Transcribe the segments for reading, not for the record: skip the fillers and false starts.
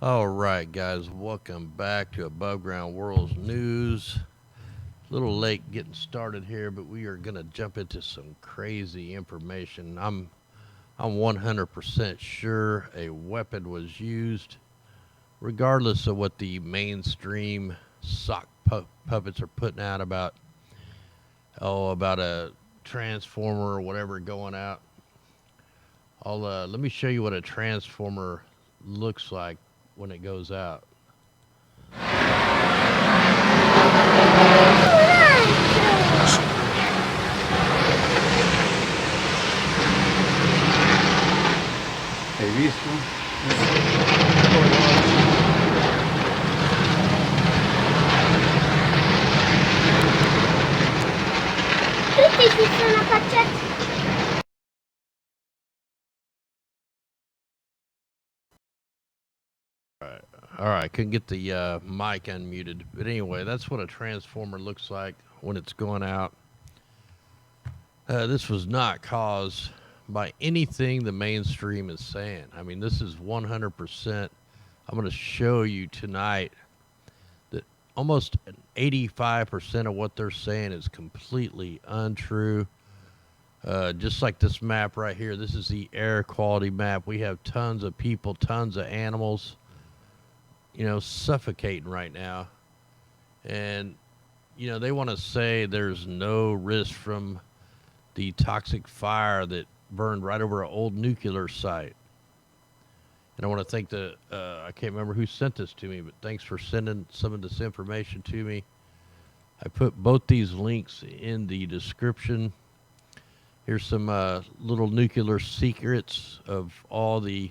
All right, guys, welcome back to Above Ground World's News. A little late getting started here, but we are going to jump into some crazy information. I'm 100% sure a weapon was used, regardless of what the mainstream sock puppets are putting out about a transformer or whatever going out. I'll let me show you what a transformer looks like when it goes out. Hai visto? Tutti si sono affacciati. All right, couldn't get the mic unmuted. But anyway, that's what a transformer looks like when it's going out. This was not caused by anything the mainstream is saying. I mean, this is 100%. I'm going to show you tonight that almost 85% of what they're saying is completely untrue. Just like this map right here, this is the air quality map. We have tons of people, tons of animals, suffocating right now. And, they want to say there's no risk from the toxic fire that burned right over an old nuclear site. And I want to thank I can't remember who sent this to me, but thanks for sending some of this information to me. I put both these links in the description. Here's some little nuclear secrets of all the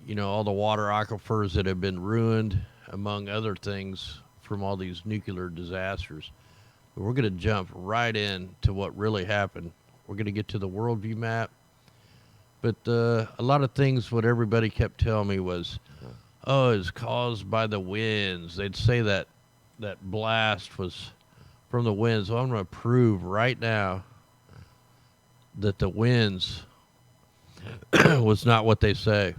water aquifers that have been ruined, among other things, from all these nuclear disasters. But we're going to jump right into what really happened. We're going to get to the worldview map. But a lot of things, what everybody kept telling me was, it's caused by the winds. They'd say that blast was from the winds. So I'm going to prove right now that the winds was not what they say.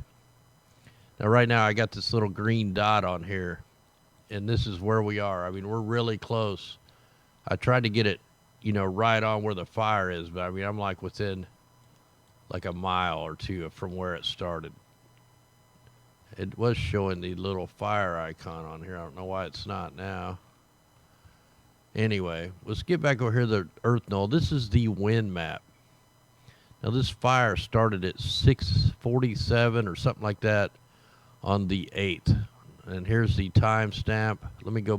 Now, right now, I got this little green dot on here, and this is where we are. I mean, we're really close. I tried to get it, right on where the fire is, but I mean, I'm like within like a mile or two from where it started. It was showing the little fire icon on here. I don't know why it's not now. Anyway, let's get back over here to the Earth Null. This is the wind map. Now, this fire started at 6:47 or something like that on the 8th. And here's the timestamp. Let me go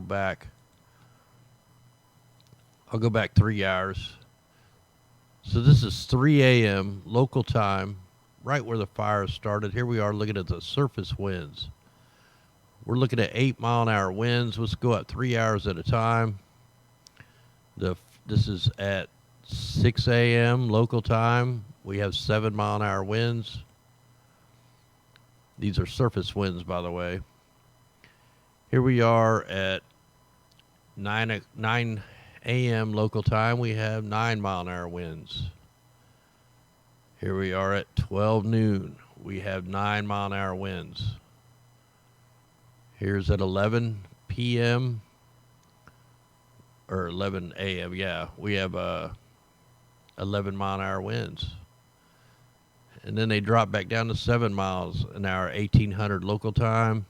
back. I'll go back 3 hours. So this is 3 a.m. local time, right where the fire started. Here we are looking at the surface winds. We're looking at 8-mile-an-hour winds. Let's go up 3 hours at a time. This is at 6 a.m. local time. We have 7-mile-an-hour winds. These are surface winds, by the way. Here we are at 9 a.m. local time. We have 9-mile-an-hour winds. Here we are at 12 noon. We have 9-mile-an-hour winds. Here's at 11 p.m. or 11 a.m. Yeah, we have 11-mile-an-hour winds. And then they drop back down to 7 miles an hour, 1800 local time,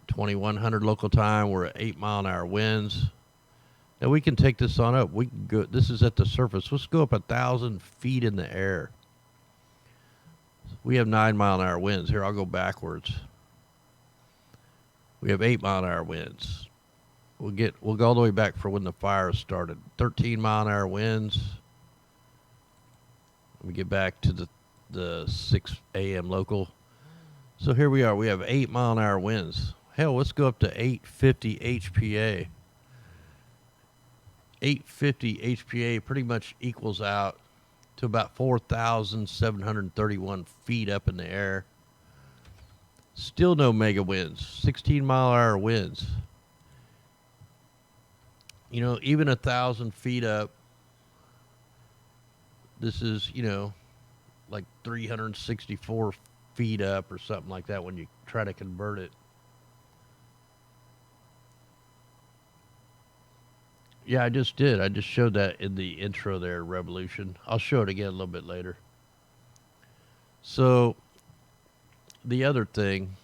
2100 local time. We're at 8-mile-an-hour winds. Now we can take this on up. We can go. This is at the surface. Let's go up 1,000 feet in the air. We have 9-mile-an-hour winds. Here, I'll go backwards. We have 8-mile-an-hour winds. We'll go all the way back for when the fire started. 13-mile-an-hour winds. Let me get back to the 6 a.m. local. So here we are. We have 8-mile-an-hour winds. Hell, let's go up to 850 HPA. 850 HPA pretty much equals out to about 4,731 feet up in the air. Still no mega winds. 16-mile-an-hour winds. Even 1,000 feet up, this is, like 364 feet up or something like that when you try to convert it. Yeah, I just did. I just showed that in the intro there, Revolution. I'll show it again a little bit later. So the other thing,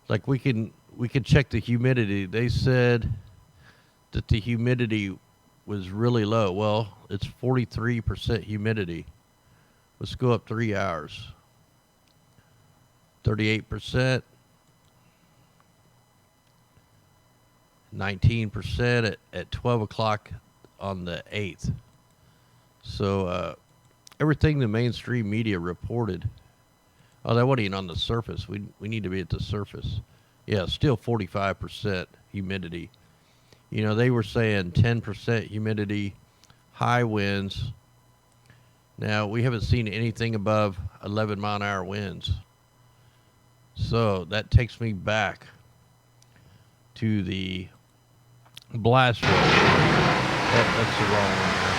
like we can check the humidity. They said that the humidity was really low. Well, it's 43% humidity. Let's go up 3 hours. 38%, 19% at 12 o'clock on the 8th. So everything the mainstream media reported. Oh, that wasn't even on the surface. We need to be at the surface. Yeah, still 45% humidity. You know, they were saying 10% humidity, high winds. Now, we haven't seen anything above 11-mile-an-hour winds. So that takes me back to the blast wave. That's the wrong one there.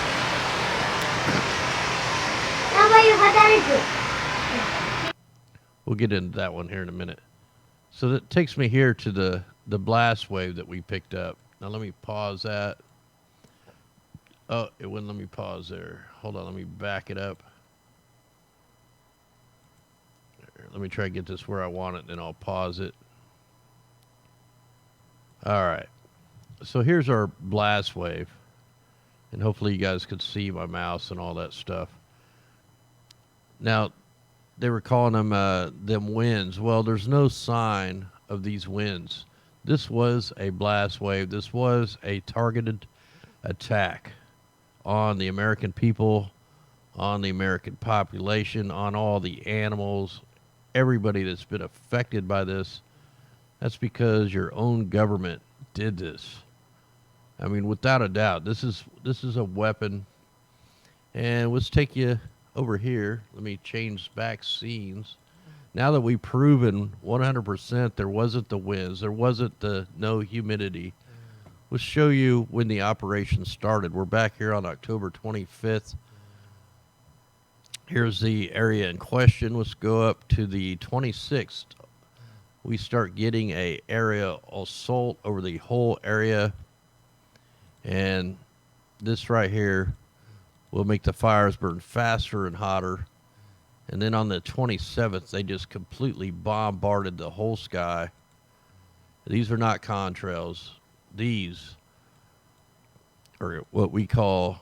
頑張る働く We'll get into that one here in a minute. So that takes me here to the blast wave that we picked up. Now let me pause that. Oh, it wouldn't let me pause there. Hold on, let me back it up. Let me try to get this where I want it, then I'll pause it. All right. So here's our blast wave. And hopefully you guys could see my mouse and all that stuff. Now, they were calling them winds. Well, there's no sign of these winds. This was a blast wave. This was a targeted attack on the American people, on the American population, on all the animals, everybody that's been affected by this. That's because your own government did this. I mean, without a doubt, this is a weapon. And let's take you over here. Let me change back scenes. Now that we've proven 100% there wasn't the winds, there wasn't the no humidity, let's show you when the operation started. We're back here on October 25th. Here's the area in question. Let's go up to the 26th. We start getting a area assault over the whole area. And this right here will make the fires burn faster and hotter. And then on the 27th, they just completely bombarded the whole sky. These are not contrails. These are what we call,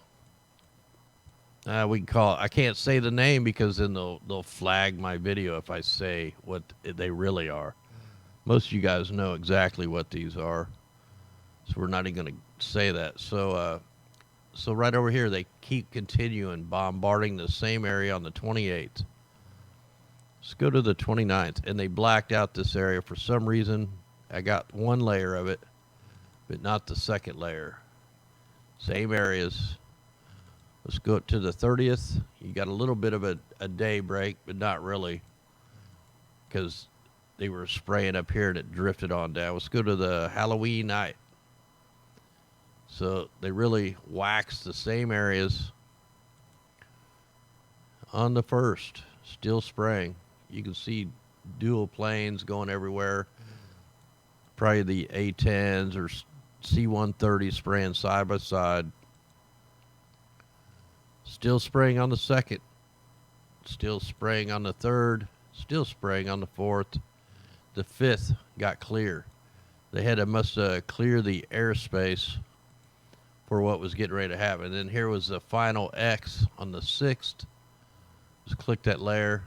I can't say the name because then they'll flag my video if I say what they really are. Most of you guys know exactly what these are. So we're not even going to say that. So right over here, they keep continuing bombarding the same area on the 28th. Let's go to the 29th, and they blacked out this area for some reason. I got one layer of it, but not the second layer. Same areas. Let's go to the 30th. You got a little bit of a day break, but not really, because they were spraying up here and it drifted on down. Let's go to the Halloween night. So they really waxed the same areas on the 1st, still spraying. You can see dual planes going everywhere. Probably the A-10s or C-130s spraying side by side. Still spraying on the 2nd. Still spraying on the 3rd. Still spraying on the 4th. The 5th got clear. They had to must clear the airspace for what was getting ready to happen. And then here was the final X on the 6th. Just click that layer.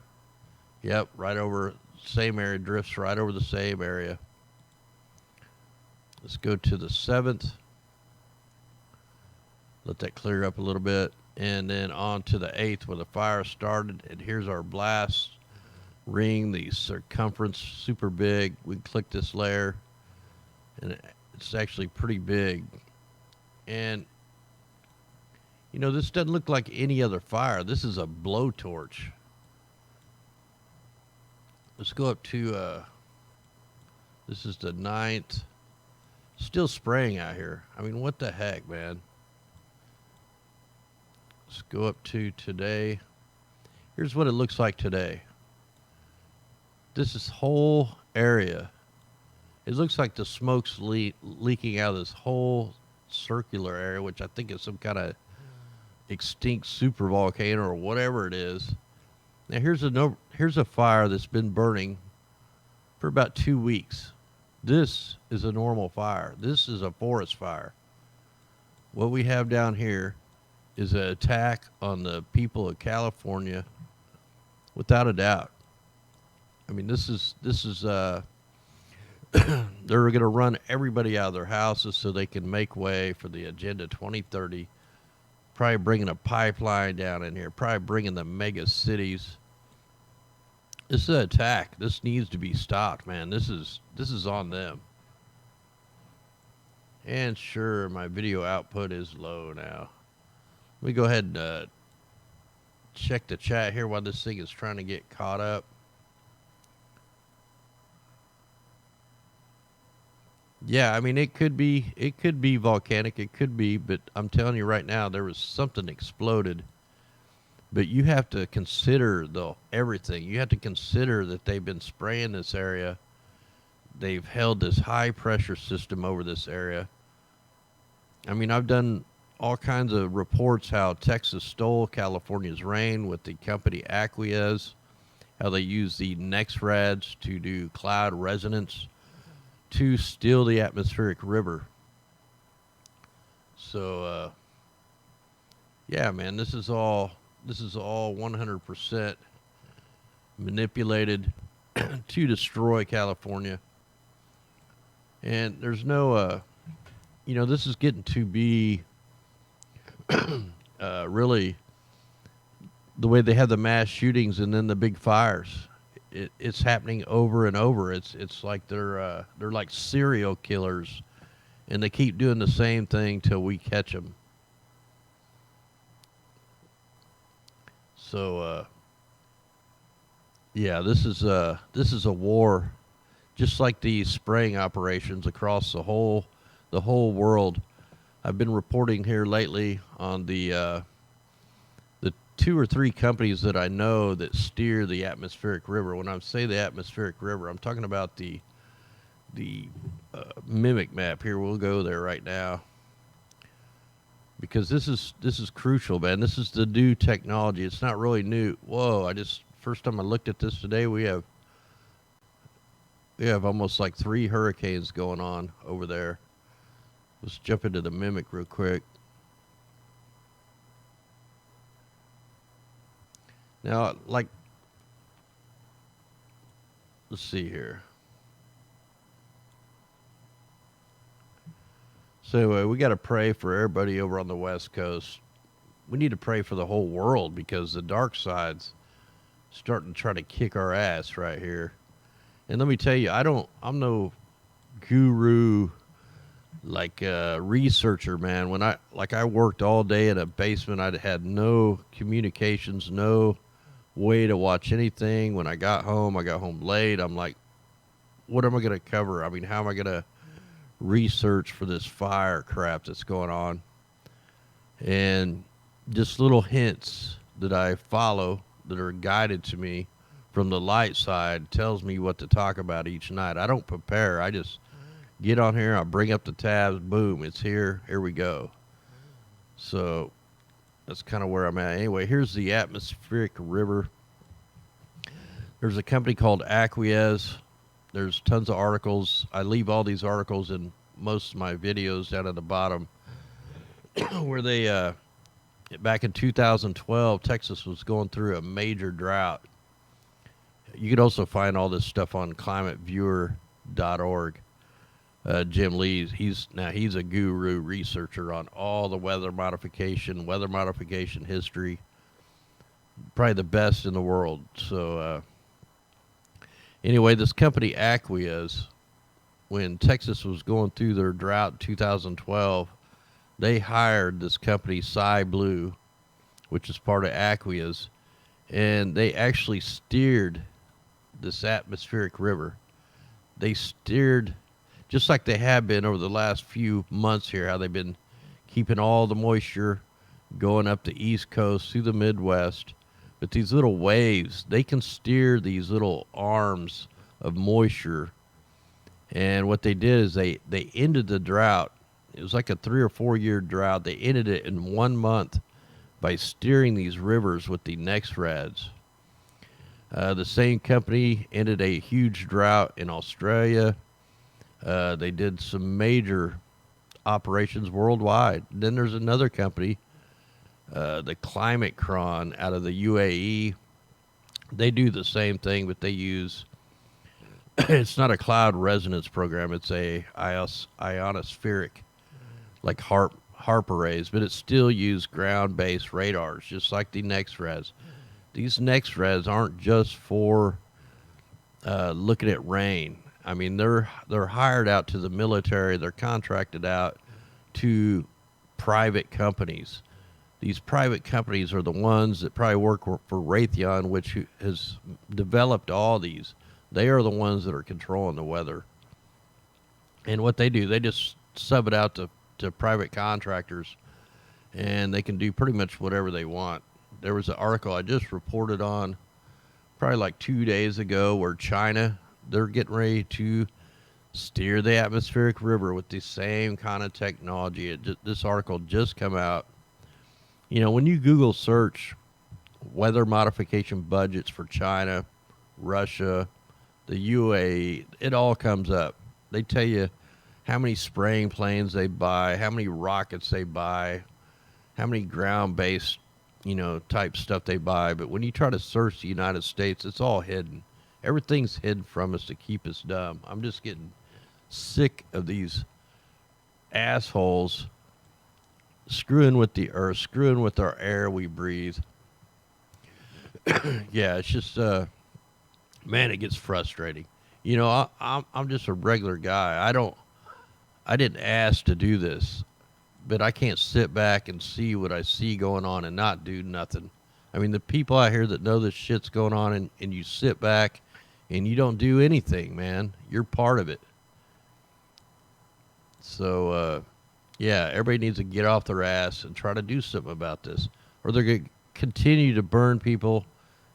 Yep, right over same area, drifts right over the same area. Let's go to the 7th. Let that clear up a little bit. And then on to the 8th where the fire started. And here's our blast ring, the circumference, super big. We click this layer, and it's actually pretty big. And, you know, this doesn't look like any other fire. This is a blowtorch. Let's go up to, this is the 9th. Still spraying out here. I mean, what the heck, man? Let's go up to today. Here's what it looks like today. this whole area. It looks like the smoke's leaking out of this whole circular area, which I think is some kind of extinct super volcano or whatever it is. Now here's a fire that's been burning for about 2 weeks. This is a normal fire. This is a forest fire. What we have down here is an attack on the people of California, without a doubt. I mean, this is they're going to run everybody out of their houses so they can make way for the Agenda 2030. Probably bringing a pipeline down in here. Probably bringing the mega cities. This is an attack. This needs to be stopped, man. This is on them. And sure, my video output is low now. Let me go ahead and check the chat here while this thing is trying to get caught up. Yeah, I mean it could be volcanic, it could be, but I'm telling you right now there was something exploded. But you have to consider everything. You have to consider that they've been spraying this area. They've held this high pressure system over this area. I mean, I've done all kinds of reports how Texas stole California's rain with the company Aquez, how they use the NexRads to do cloud resonance to steal the atmospheric river. So, yeah, man, this is all 100% manipulated to destroy California. And there's no, this is getting to be really the way they have the mass shootings and then the big fires. It's happening over and over. It's like they're like serial killers, and they keep doing the same thing till we catch them. So yeah, this is a war, just like the spraying operations across the whole world. I've been reporting here lately on the 2 or 3 companies that I know that steer the atmospheric river. When I say the atmospheric river, I'm talking about the mimic map. Here, we'll go there right now, because this is crucial, man. This is the new technology. It's not really new. Whoa! First time I looked at this today, we have almost like 3 hurricanes going on over there. Let's jump into the mimic real quick. Now, like, let's see here. So we got to pray for everybody over on the West Coast. We need to pray for the whole world, because the dark side's starting to try to kick our ass right here. And let me tell you, I'm no guru, like researcher, man. When I worked all day in a basement, I had no communications, no way to watch anything. When I got home late. I'm like, what am I going to cover? I mean, how am I going to research for this fire crap that's going on? And just little hints that I follow that are guided to me from the light side tells me what to talk about each night. I don't prepare. I just get on here, I bring up the tabs, boom, it's here we go. So that's kind of where I'm at. Anyway, here's the atmospheric river. There's a company called Aquez. There's tons of articles. I leave all these articles in most of my videos down at the bottom, where they, back in 2012, Texas was going through a major drought. You could also find all this stuff on climateviewer.org. Jim Lee, he's a guru researcher on all the weather modification history. Probably the best in the world. So anyway, this company Aquez, when Texas was going through their drought in 2012, they hired this company SciBlue, which is part of Aquez, and they actually steered this atmospheric river. They steered, just like they have been over the last few months here, how they've been keeping all the moisture going up the East Coast through the Midwest. but these little waves, they can steer these little arms of moisture. And what they did is they ended the drought. It was like a 3 or 4 year drought. They ended it in 1 month by steering these rivers with the NextRads. The same company ended a huge drought in Australia. They did some major operations worldwide. Then there's another company, the Climate Cron out of the UAE. They do the same thing, but they use it's not a cloud resonance program. It's a ionospheric, like HARP arrays, but it still use ground-based radars, just like the NextRads. These NextRads aren't just for looking at rain. I mean, they're hired out to the military. They're contracted out to private companies. These private companies are the ones that probably work for Raytheon, which has developed all these. They are the ones that are controlling the weather. And what they do, they just sub it out to private contractors, and they can do pretty much whatever they want. There was an article I just reported on probably like 2 days ago where China, they're getting ready to steer the atmospheric river with the same kind of technology. This article just come out. You know, when you Google search weather modification budgets for China, Russia, the UAE, it all comes up. They tell you how many spraying planes they buy, how many rockets they buy, how many ground-based, type stuff they buy. But when you try to search the United States, it's all hidden. Everything's hidden from us to keep us dumb. I'm just getting sick of these assholes screwing with the earth, screwing with our air we breathe. Yeah, it's just, man, it gets frustrating. I'm just a regular guy. I didn't ask to do this, but I can't sit back and see what I see going on and not do nothing. I mean, the people out here that know this shit's going on, and you sit back and you don't do anything, man. You're part of it. So, yeah, everybody needs to get off their ass and try to do something about this, or they're going to continue to burn people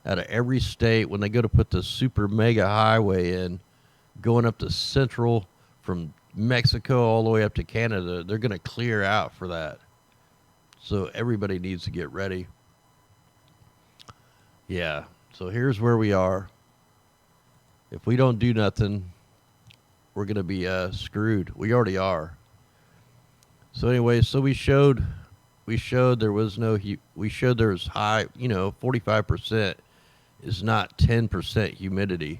out of every state when they go to put the super mega highway in, going up to central from Mexico all the way up to Canada. They're going to clear out for that. So everybody needs to get ready. Yeah, so here's where we are. If we don't do nothing, we're going to be screwed. We already are. So anyway, so we showed there was we showed there was high, 45% is not 10% humidity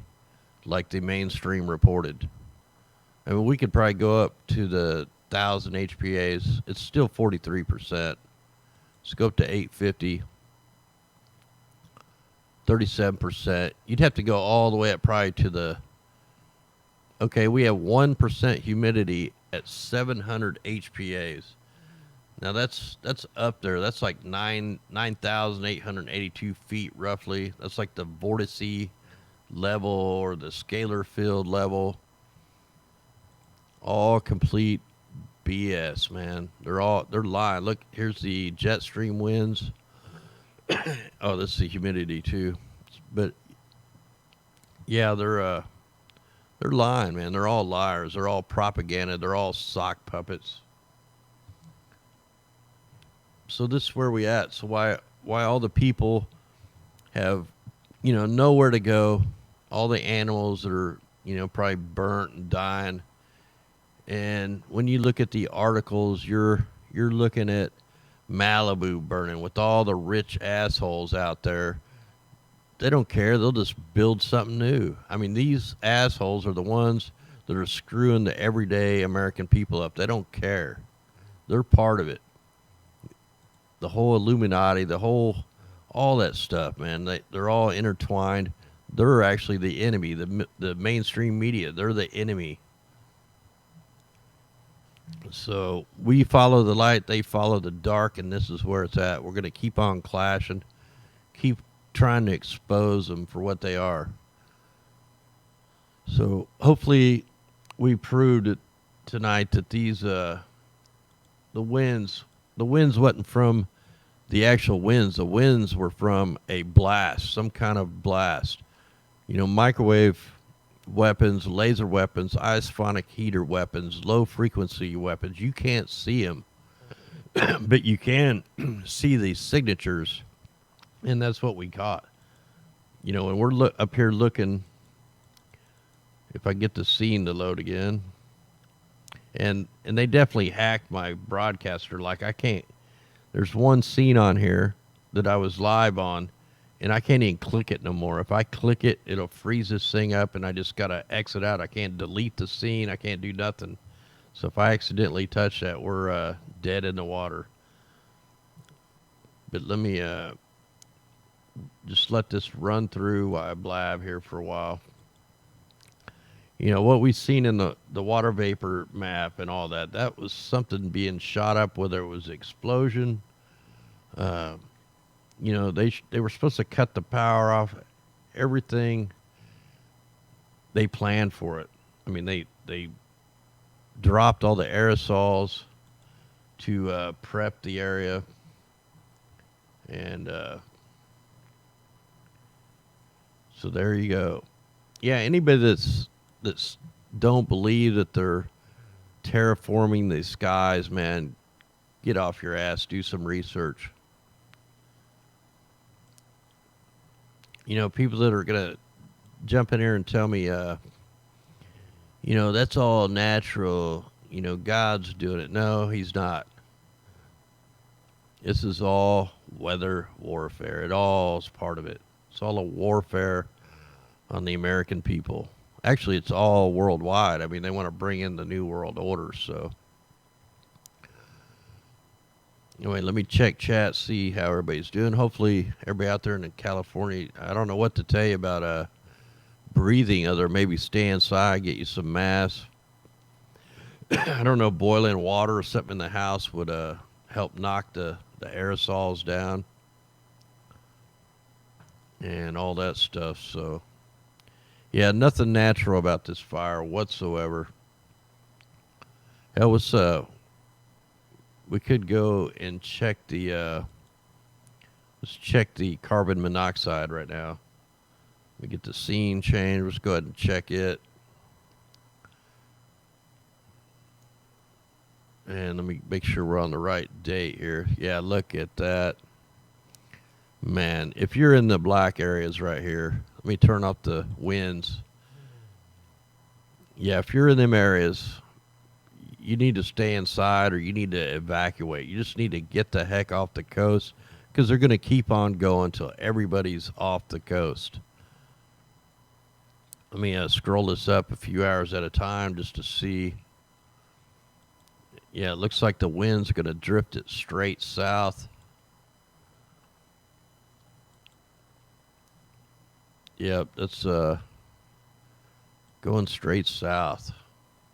like the mainstream reported. I mean, we could probably go up to the 1,000 HPAs. It's still 43%. Let's go up to 850. 37%. You'd have to go all the way up probably to we have 1% humidity at 700 HPAs. Now that's up there. That's like 9,882 feet roughly. That's like the vortice level or the scalar field level. All complete BS, man. They're lying. Look, here's the jet stream winds. Oh, this is the humidity too. But yeah, they're lying, man. They're all liars. They're all propaganda. They're all sock puppets. So this is where we at. So why all the people have, nowhere to go. All the animals that are, probably burnt and dying. And when you look at the articles, you're looking at Malibu burning with all the rich assholes out there. They don't care. They'll just build something new. I mean, these assholes are the ones that are screwing the everyday American people up. They don't care. They're part of it. The whole Illuminati, all that stuff, man. They're all intertwined. They're actually the enemy. The mainstream media, they're the enemy. So we follow the light, they follow the dark, and this is where it's at. We're going to keep on clashing, keep trying to expose them for what they are. So hopefully we proved it tonight that these the winds wasn't from the actual winds. The winds were from a blast, some kind of blast. You know, microwave weapons, laser weapons, isophonic heater weapons, low frequency weapons. You can't see them, but you can see these signatures, and that's what we caught. You know, and we're up here looking. If I get the scene to load again, and they definitely hacked my broadcaster. Like I can't. There's one scene on here that I was live on, and I can't even click it no more. If I click it, it'll freeze this thing up, and I just gotta exit out. I can't delete the scene. I can't do nothing. So if I accidentally touch that, we're dead in the water. But let me just let this run through while I blab here for a while. You know, what we've seen in the water vapor map and all that, that was something being shot up, whether it was explosion. You know, they were supposed to cut the power off. Everything, they planned for it. I mean, they dropped all the aerosols to prep the area. And so there you go. Yeah, anybody that's don't believe that they're terraforming the skies, man, get off your ass, do some research. You know, people that are gonna jump in here and tell me, you know, that's all natural. You know, God's doing it. No, he's not. This is all weather warfare. It all is part of it. It's all a warfare on the American people. Actually, it's all worldwide. I mean, they want to bring in the New World Order, so. Anyway, let me check chat, see how everybody's doing. Hopefully, everybody out there in California, I don't know what to tell you about breathing other maybe stay inside, get you some masks. I don't know, boiling water or something in the house would help knock the aerosols down and all that stuff, so. Yeah, nothing natural about this fire whatsoever. Hell, we could go and check the, let's check the carbon monoxide right now. We get the scene changed. Let's go ahead and check it. And let me make sure we're on the right date here. Yeah, look at that. Man, if you're in the black areas right here, let me turn off the winds. Yeah, if you're in them areas, you need to stay inside or you need to evacuate. You just need to get the heck off the coast because they're going to keep on going until everybody's off the coast. Let me scroll this up a few hours at a time just to see. Yeah, it looks like the wind's going to drift it straight south. Yep, that's going straight south,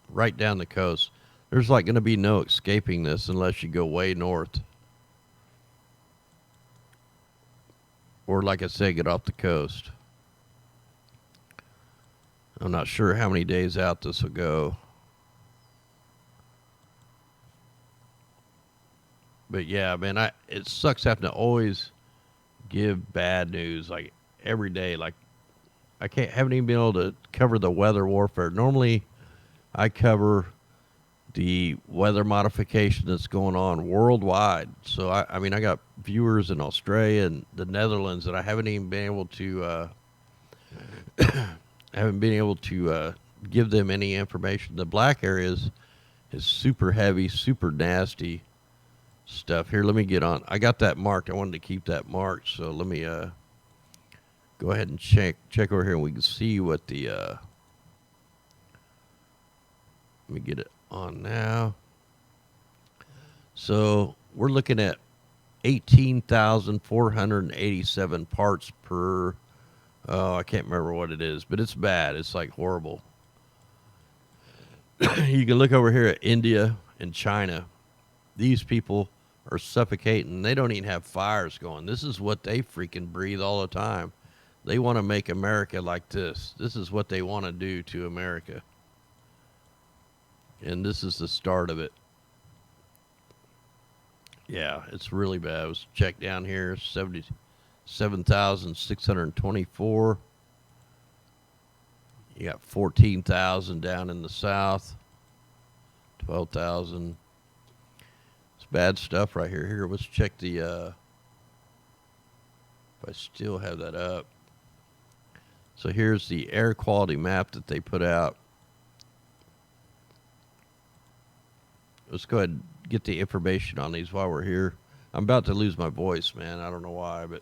right down the coast. There's like going to be no escaping this unless you go way north. Or like I said, get off the coast. I'm not sure how many days out this will go. But yeah, man, it sucks having to always give bad news like every day. Like haven't even been able to cover the weather warfare. Normally I cover the weather modification that's going on worldwide. So I mean, I got viewers in Australia and the Netherlands that I haven't even been able to give them any information. The black areas is super heavy, super nasty stuff. Here, let me get on. I got that marked. I wanted to keep that marked, so let me go ahead and check over here, and we can see what the. Let me get it on now. So we're looking at 18,487 parts per. Oh, I can't remember what it is, but it's bad. It's like horrible. You can look over here at India and China. These people are suffocating. They don't even have fires going. This is what they freaking breathe all the time. They want to make America like this. This is what they want to do to America. And this is the start of it. Yeah, it's really bad. It was checked down here, 77,624. You got 14,000 down in the south, 12,000. It's bad stuff right here. Here, let's check the, if I still have that up. So here's the air quality map that they put out. Let's go ahead and get the information on these while we're here. I'm about to lose my voice, man. I don't know why, but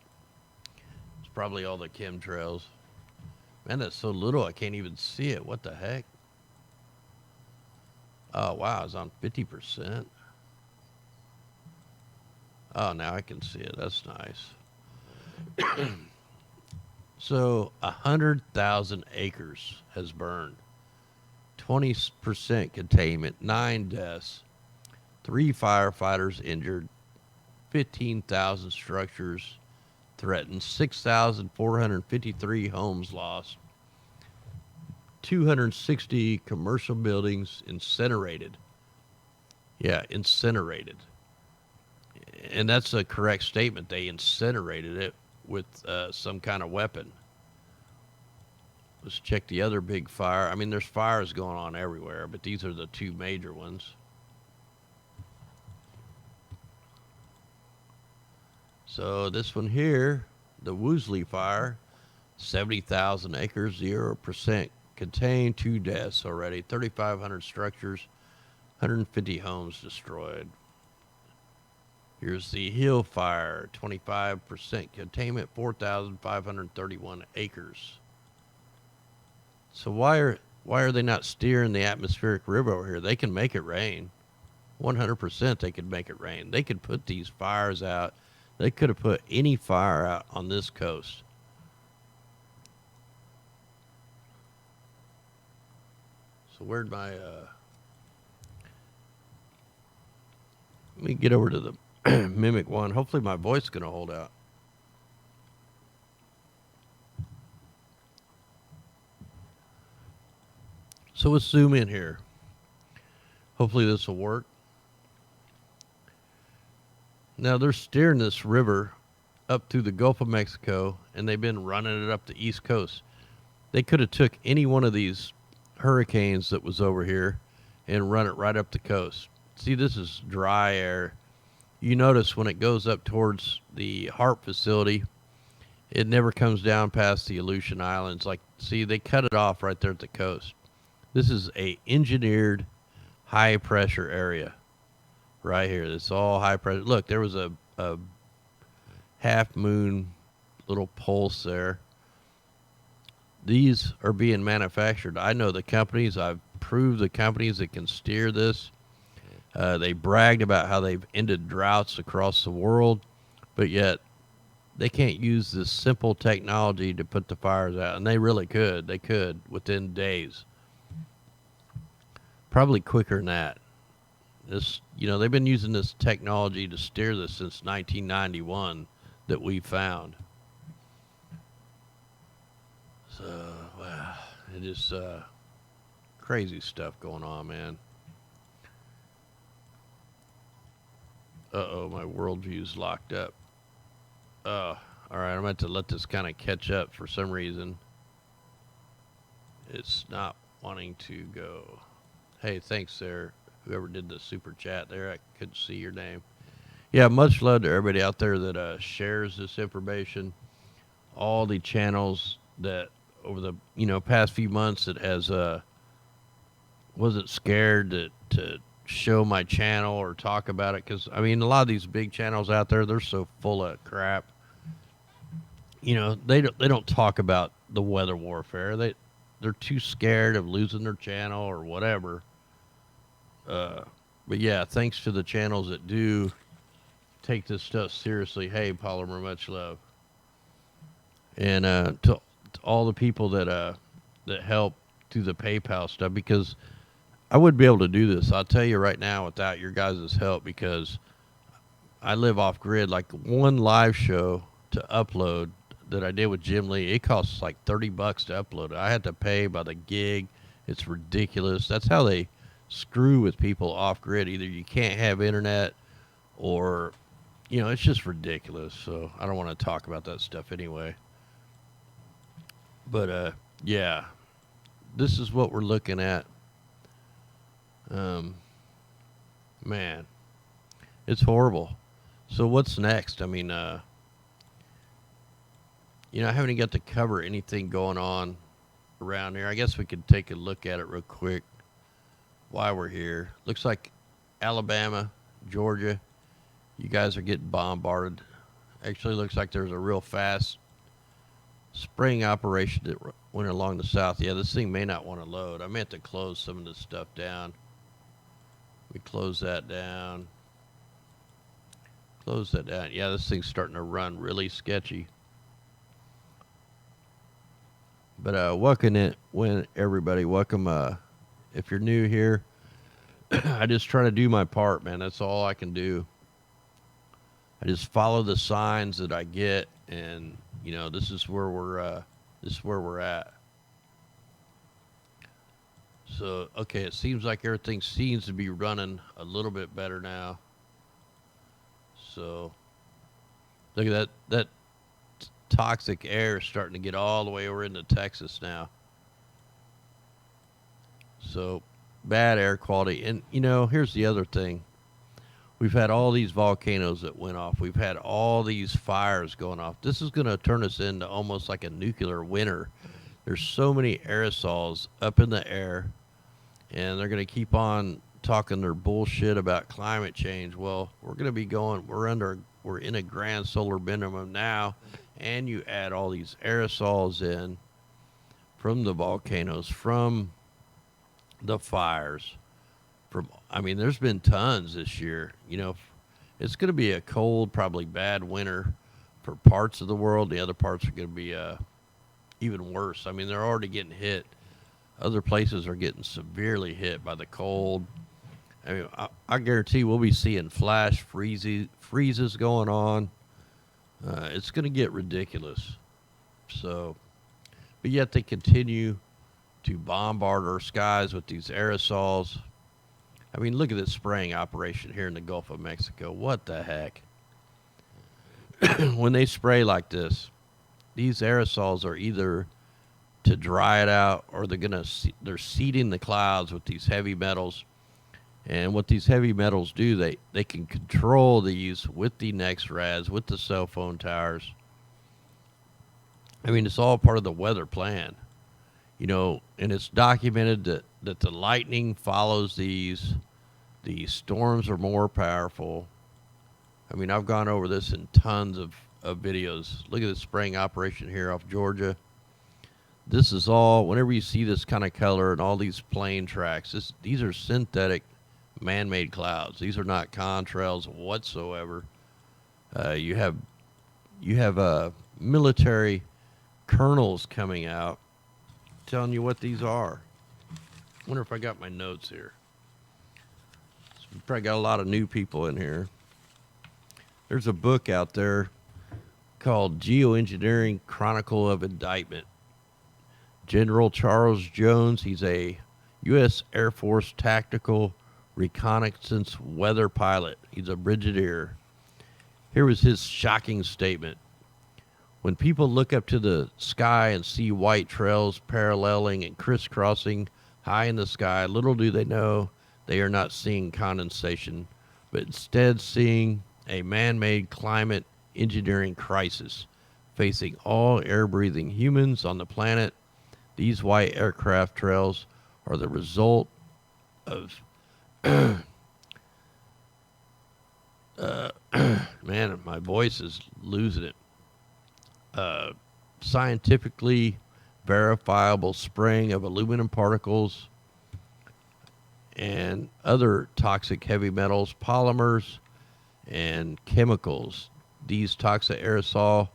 it's probably all the chemtrails. Man, that's so little I can't even see it. What the heck? Oh, wow, it's on 50%. Oh, now I can see it. That's nice. So 100,000 acres has burned. 20% containment, 9 deaths, 3 firefighters injured, 15,000 structures threatened, 6,453 homes lost, 260 commercial buildings incinerated. Yeah, incinerated. And that's a correct statement. They incinerated it with some kind of weapon. Let's check the other big fire. I mean, there's fires going on everywhere, but these are the two major ones. So this one here, the Woosley fire, 70,000 acres, 0% contained, 2 deaths already, 3,500 structures, 150 homes destroyed. Here's the Hill fire, 25% containment, 4,531 acres. So why are they not steering the atmospheric river over here? They can make it rain. 100% they could make it rain. They could put these fires out. They could have put any fire out on this coast. So where'd my let me get over to the Mimic one. Hopefully my voice is going to hold out. So let's zoom in here. Hopefully this will work. Now they're steering this river up through the Gulf of Mexico, and they've been running it up the East Coast. They could have took any one of these hurricanes that was over here and run it right up the coast. See, this is dry air. You notice when it goes up towards the HARP facility, it never comes down past the Aleutian Islands. Like, see, they cut it off right there at the coast. This is a engineered high pressure area right here. It's all high pressure. Look, there was a half moon little pulse there. These are being manufactured. I know the companies. I've proved the companies that can steer this. They bragged about how they've ended droughts across the world, but yet they can't use this simple technology to put the fires out. And they really could. They could within days. Probably quicker than that. This, they've been using this technology to steer this since 1991 that we found. So, wow, it is crazy stuff going on, man. Uh-oh, my worldview's locked up. All right, I'm going to let this kind of catch up for some reason. It's not wanting to go. Hey, thanks there, whoever did the super chat there. I couldn't see your name. Yeah, much love to everybody out there that shares this information. All the channels that over the past few months that has wasn't scared to show my channel or talk about it, because I mean a lot of these big channels out there, they're so full of crap. They don't talk about the weather warfare. They're too scared of losing their channel or whatever. But yeah, thanks to the channels that do take this stuff seriously. Hey, Polymer, much love. And to all the people that help through the PayPal stuff, because I wouldn't be able to do this. I'll tell you right now without your guys' help, because I live off grid. Like one live show to upload that I did with Jim Lee, it costs like $30 to upload it. I had to pay by the gig. It's ridiculous. That's how they screw with people off grid. Either you can't have internet or, it's just ridiculous. So I don't want to talk about that stuff anyway. But yeah, this is what we're looking at. Um, man, it's horrible. So what's next? I mean, I haven't even got to cover anything going on around here. I guess we could take a look at it real quick while we're here. Looks like Alabama, Georgia, you guys are getting bombarded. Actually, looks like there's a real fast spraying operation that went along the south. Yeah, this thing may not want to load. I may have to close some of this stuff down. We close that down. Close that down. Yeah, this thing's starting to run really sketchy. But everybody. Welcome. If you're new here, I just try to do my part, man. That's all I can do. I just follow the signs that I get, and this is where we're at. So, okay, it seems like everything seems to be running a little bit better now. So, look at that toxic air is starting to get all the way over into Texas now. So, bad air quality. And, here's the other thing. We've had all these volcanoes that went off. We've had all these fires going off. This is going to turn us into almost like a nuclear winter. There's so many aerosols up in the air, and they're going to keep on talking their bullshit about climate change. Well, we're going to be we're in a grand solar minimum now, and you add all these aerosols in from the volcanoes, from the fires. There's been tons this year. It's going to be a cold, probably bad winter for parts of the world. The other parts are going to be even worse. They're already getting hit. Other places are getting severely hit by the cold. I guarantee we'll be seeing flash freezes going on. It's going to get ridiculous. So, but yet they continue to bombard our skies with these aerosols. Look at this spraying operation here in the Gulf of Mexico. What the heck? When they spray like this, these aerosols are either to dry it out, or they're seeding the clouds with these heavy metals. And what these heavy metals do, they can control these with the NEXRADs, with the cell phone towers. It's all part of the weather plan. And it's documented that the lightning follows these. The storms are more powerful. I've gone over this in tons of videos. Look at this spraying operation here off Georgia. This is all, whenever you see this kind of color and all these plane tracks, these are synthetic man-made clouds. These are not contrails whatsoever. You have military colonels coming out telling you what these are. Wonder if I got my notes here. We probably got a lot of new people in here. There's a book out there called Geoengineering Chronicle of Indictment. General Charles Jones, he's a U.S. Air Force tactical reconnaissance weather pilot. He's a brigadier. Here was his shocking statement. When people look up to the sky and see white trails paralleling and crisscrossing high in the sky, little do they know they are not seeing condensation, but instead seeing a man-made climate engineering crisis facing all air-breathing humans on the planet. These white aircraft trails are the result of man, my voice is losing it. Scientifically verifiable spraying of aluminum particles and other toxic heavy metals, polymers, and chemicals. These toxic aerosol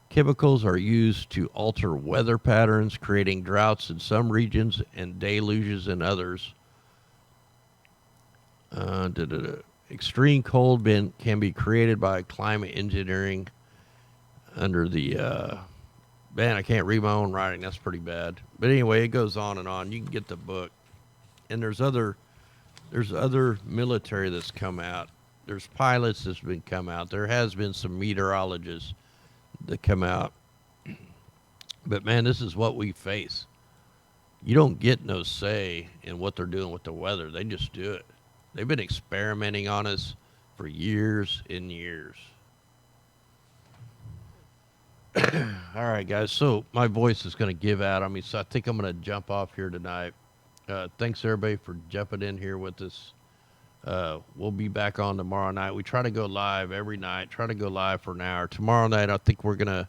chemicals are used to alter weather patterns, creating droughts in some regions and deluges in others. Extreme cold can be created by climate engineering under the man, I can't read my own writing. That's pretty bad. But anyway, it goes on and on. You can get the book. And there's other military that's come out there's pilots that's been come out. There has been some meteorologists that come out. But man, this is what we face. You don't get no say in what they're doing with the weather. They just do it. They've been experimenting on us for years and years. All right, guys. So my voice is going to give out on me, so I think I'm going to jump off here tonight. Thanks everybody for jumping in here with us. We'll be back on tomorrow night. We try to go live every night. Try to go live for an hour. Tomorrow night, I think we're gonna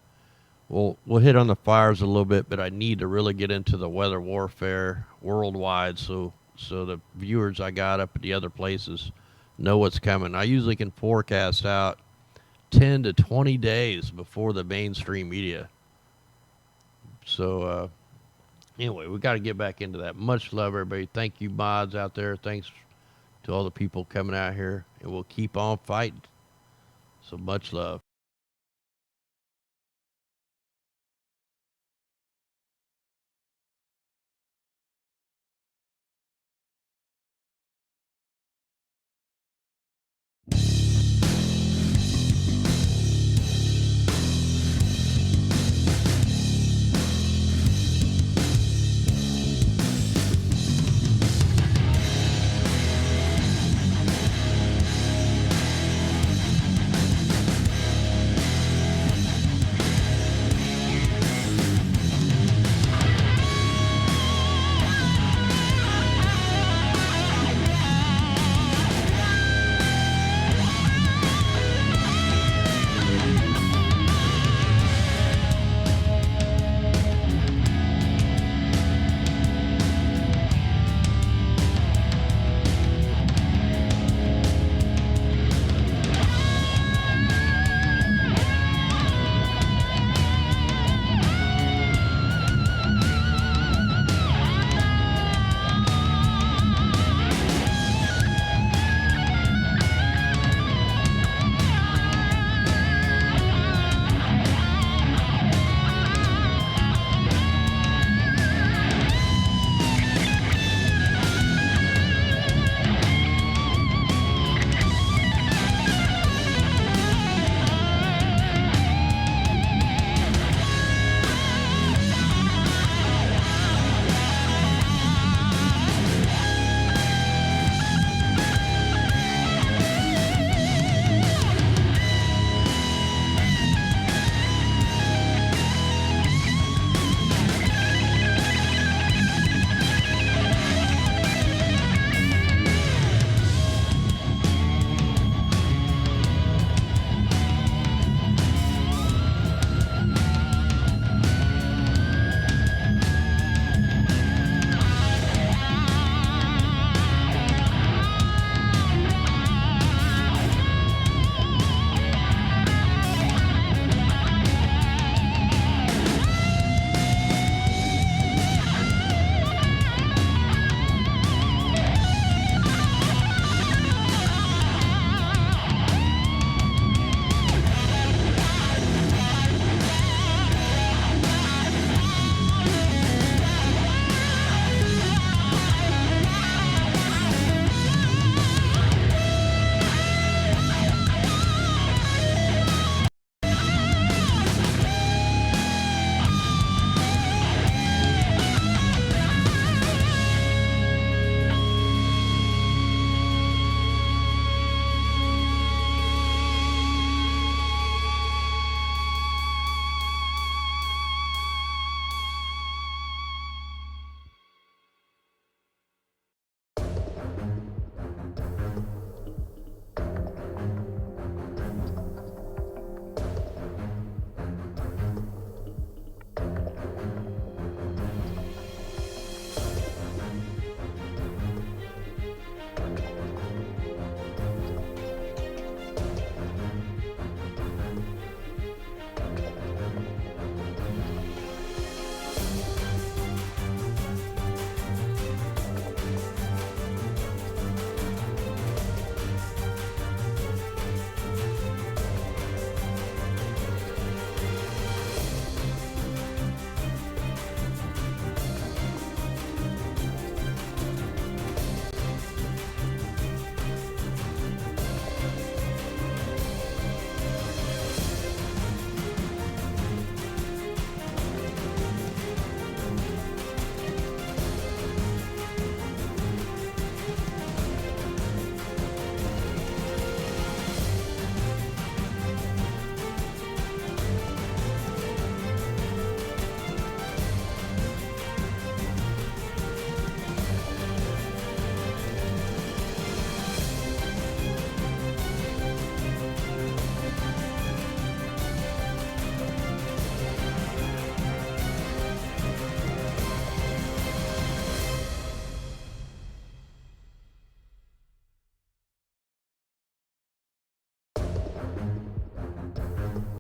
we'll hit on the fires a little bit, but I need to really get into the weather warfare worldwide, so the viewers I got up at the other places know what's coming. I usually can forecast out 10 to 20 days before the mainstream media. So anyway, we got to get back into that. Much love, everybody. Thank you, mods out there. Thanks to all the people coming out here, and we'll keep on fighting. So much love.